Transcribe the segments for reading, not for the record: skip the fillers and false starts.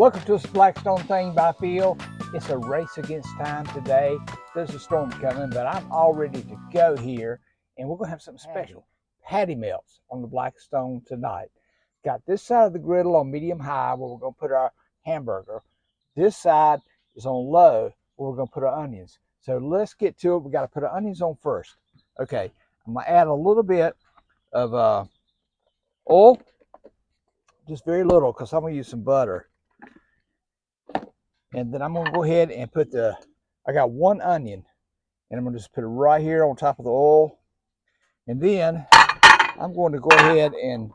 Welcome to this Blackstone thing by Phil. It's a race against time today. There's a storm coming, but I'm all ready to go here, and we're going to have something special. Pattie Melts on the Blackstone tonight. Got this side of the griddle on medium-high where we're going to put our hamburger. This side is on low where we're going to put our onions. So let's get to it. We got to put our onions on first. Okay, I'm going to add a little bit of oil, just very little, because I'm going to use some butter. And then I'm going to go ahead and put I got one onion, and I'm going to just put it right here on top of the oil. And then I'm going to go ahead and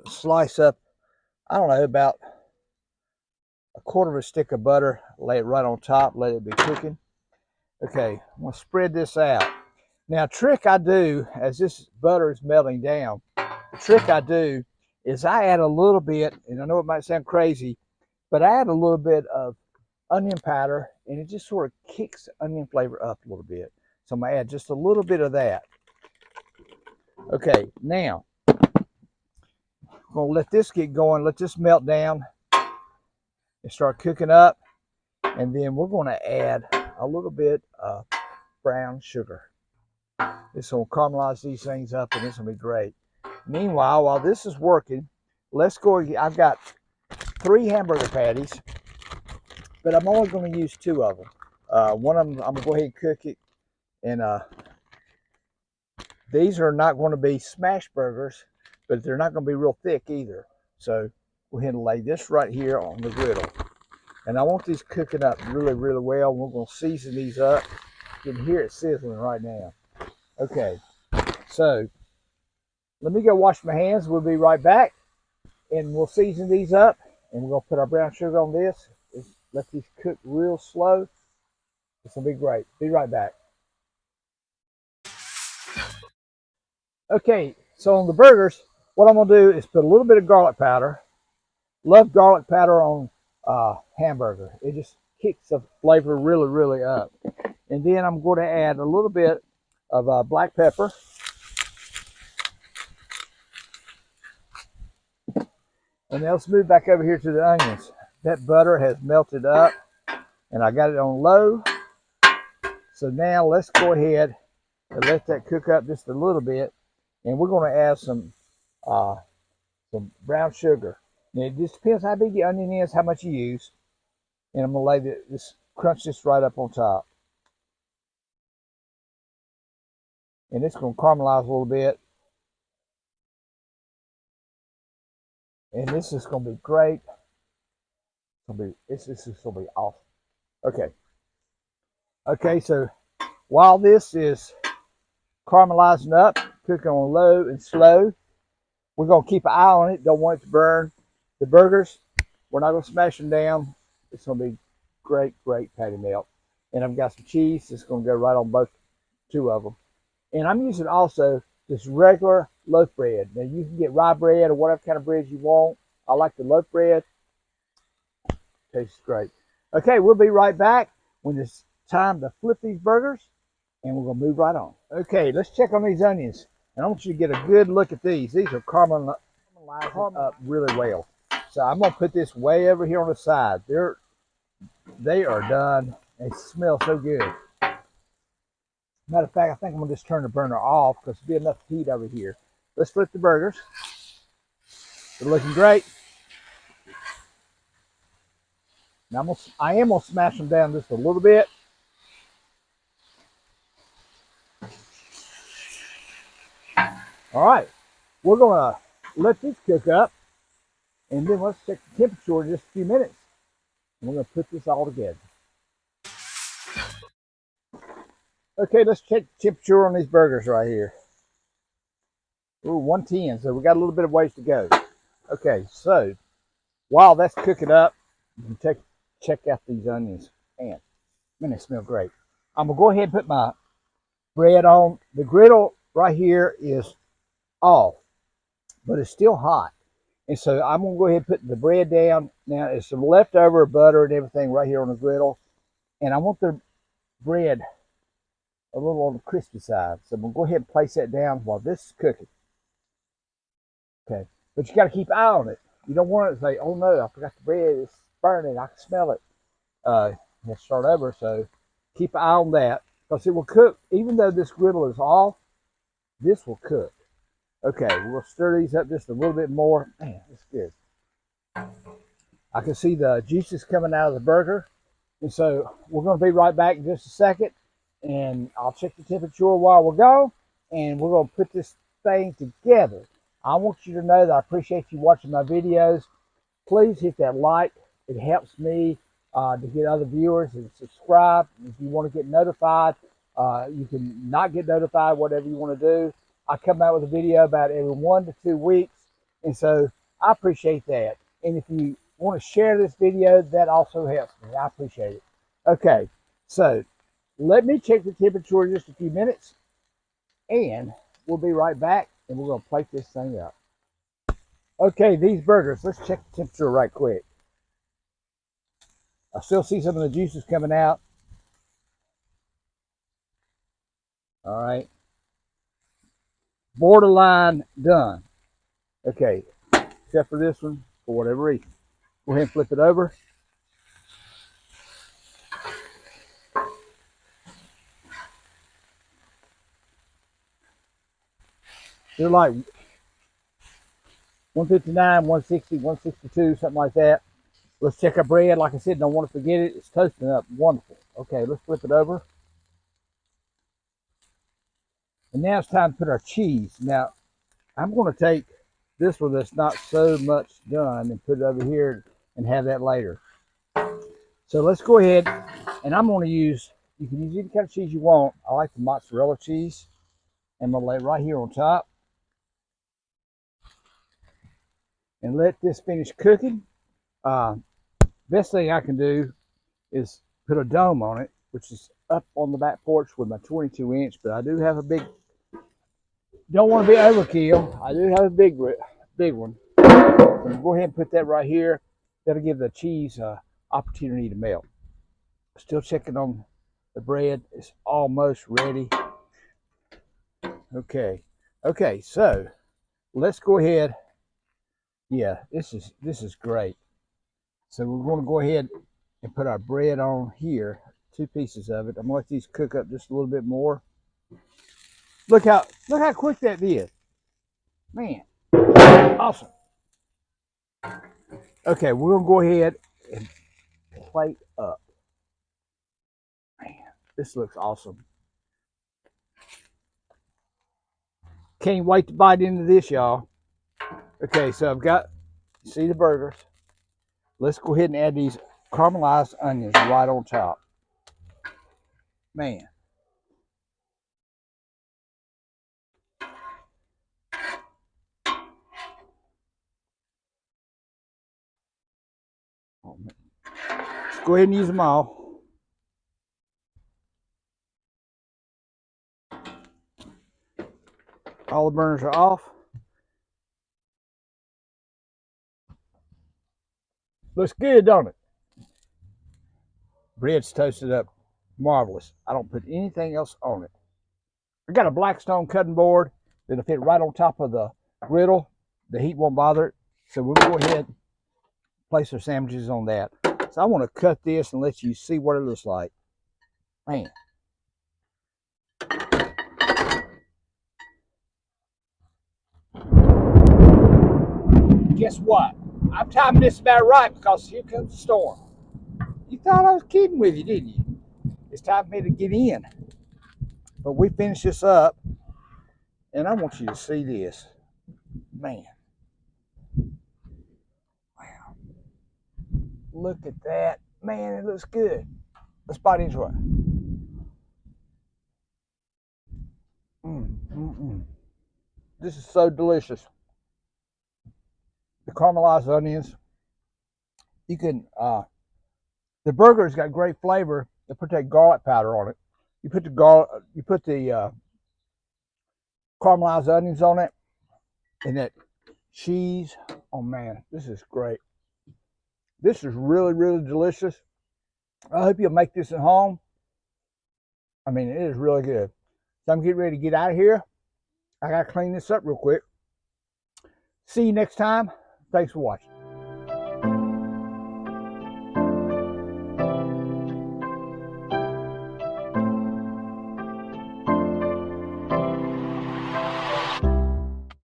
slice up, I don't know, about a quarter of a stick of butter, lay it right on top, let it be cooking. Okay, I'm going to spread this out. Now, trick I do, as this butter is melting down, the trick I do is I add a little bit, and I know it might sound crazy, but I add a little bit of onion powder, and it just sort of kicks the onion flavor up a little bit. So I'm going to add just a little bit of that. Okay, now, I'm going to let this get going, let this melt down and start cooking up. And then we're going to add a little bit of brown sugar. This will caramelize these things up, and this will be great. Meanwhile, while this is working, let's go. I've got 3 hamburger patties, but I'm only going to use 2 of them. One of them, I'm going to go ahead and cook it. And these are not going to be smash burgers, but they're not going to be real thick either. So go ahead and lay this right here on the griddle. And I want these cooking up really, really well. We're going to season these up. You can hear it sizzling right now. Okay, so let me go wash my hands. We'll be right back, and we'll season these up. And we're going to put our brown sugar on this. Let these cook real slow. This will be great. Be right back. Okay, so on the burgers, what I'm going to do is put a little bit of garlic powder. Love garlic powder on hamburger. It just kicks the flavor really, really up. And then I'm going to add a little bit of black pepper. And now let's move back over here to the onions. That butter has melted up, and I got it on low. So now let's go ahead and let that cook up just a little bit. And we're going to add some brown sugar. Now, it just depends how big the onion is, how much you use. And I'm going to lay crunch this right up on top. And it's going to caramelize a little bit. And this is going to be great. This is going to be awesome. Okay. Okay, so while this is caramelizing up, cooking on low and slow, we're going to keep an eye on it. Don't want it to burn. The burgers, we're not going to smash them down. It's going to be great, great patty melt. And I've got some cheese that's going to go right on both 2 of them. And I'm using also this regular loaf bread. Now, you can get rye bread or whatever kind of bread you want. I like the loaf bread. Tastes great. Okay, we'll be right back when it's time to flip these burgers, and we're going to move right on. Okay, let's check on these onions. And I want you to get a good look at these. These are caramelizing up really well. So I'm going to put this way over here on the side. They are done. They smell so good. Matter of fact, I think I'm going to just turn the burner off because there'll be enough heat over here. Let's flip the burgers. They're looking great. Now I am going to smash them down just a little bit. All right. We're going to let this cook up, and then let's check the temperature in just a few minutes. And we're going to put this all together. Okay, let's check the temperature on these burgers right here. Ooh, 110, so we got a little bit of ways to go. Okay, so while that's cooking up, you can check out these onions. Man, they smell great. I'm going to go ahead and put my bread on. The griddle right here is off, but it's still hot. And so I'm going to go ahead and put the bread down. Now, it's some leftover butter and everything right here on the griddle. And I want the bread a little on the crispy side. So I'm going to go ahead and place that down while this is cooking. Okay, but you got to keep an eye on it. You don't want it to say, oh no, I forgot the bread, it's burning, I can smell it. You have to start over, so keep an eye on that, because it will cook. Even though this griddle is off, this will cook. Okay, we'll stir these up just a little bit more. Man, it's good. I can see the juices coming out of the burger. And so we're going to be right back in just a second. And I'll check the temperature while we're gone. And we're going to put this thing together. I want you to know that I appreciate you watching my videos. Please hit that like. It helps me to get other viewers, and subscribe. If you want to get notified, you can not get notified, whatever you want to do. I come out with a video about every 1 to 2 weeks. And so I appreciate that. And if you want to share this video, that also helps me. I appreciate it. Okay, so let me check the temperature in just a few minutes, and we'll be right back, and we're going to plate this thing up. Okay, these burgers, let's check the temperature right quick. I still see some of the juices coming out. All right. Borderline done. Okay, except for this one, for whatever reason. Go ahead and flip it over. They're like 159, 160, 162, something like that. Let's check our bread. Like I said, don't want to forget it. It's toasting up wonderful. Okay, let's flip it over. And now it's time to put our cheese. Now, I'm going to take this one that's not so much done and put it over here and have that later. So let's go ahead, and I'm going to use, you can use any kind of cheese you want. I like the mozzarella cheese. I'm going to lay it right here on top. And let this finish cooking. Best thing I can do is put a dome on it, which is up on the back porch with my 22-inch, but I do have a big, don't want to be overkill. I do have a big one. So go ahead and put that right here. That'll give the cheese opportunity to melt. Still checking on the bread. It's almost ready. Okay. Okay, so let's go ahead. Yeah, this is great. So we're going to go ahead and put our bread on here, 2 pieces of it. I'm going to let these cook up just a little bit more. Look how quick that did. Man, awesome. Okay, we're going to go ahead and plate up. Man, this looks awesome. Can't wait to bite into this, y'all. Okay, so I've got, see the burgers. Let's go ahead and add these caramelized onions right on top. Man. Oh, man. Let's go ahead and use them all. All the burners are off. Looks good, don't it? Bread's toasted up marvelous. I don't put anything else on it. I got a Blackstone cutting board that'll fit right on top of the griddle. The heat won't bother it. So we'll go ahead and place our sandwiches on that. So I want to cut this and let you see what it looks like. Man. Guess what? I'm timing this about right because here comes the storm. You thought I was kidding with you, didn't you? It's time for me to get in. But we finish this up, and I want you to see this. Man. Wow. Look at that. Man, it looks good. Let's bite into it. This is so delicious. The caramelized onions. You can, the burger's got great flavor. They put that garlic powder on it. You put the caramelized onions on it, and that cheese. Oh man, this is great. This is really, really delicious. I hope you'll make this at home. I mean, it is really good. So I'm getting ready to get out of here. I gotta clean this up real quick. See you next time. Thanks for watching.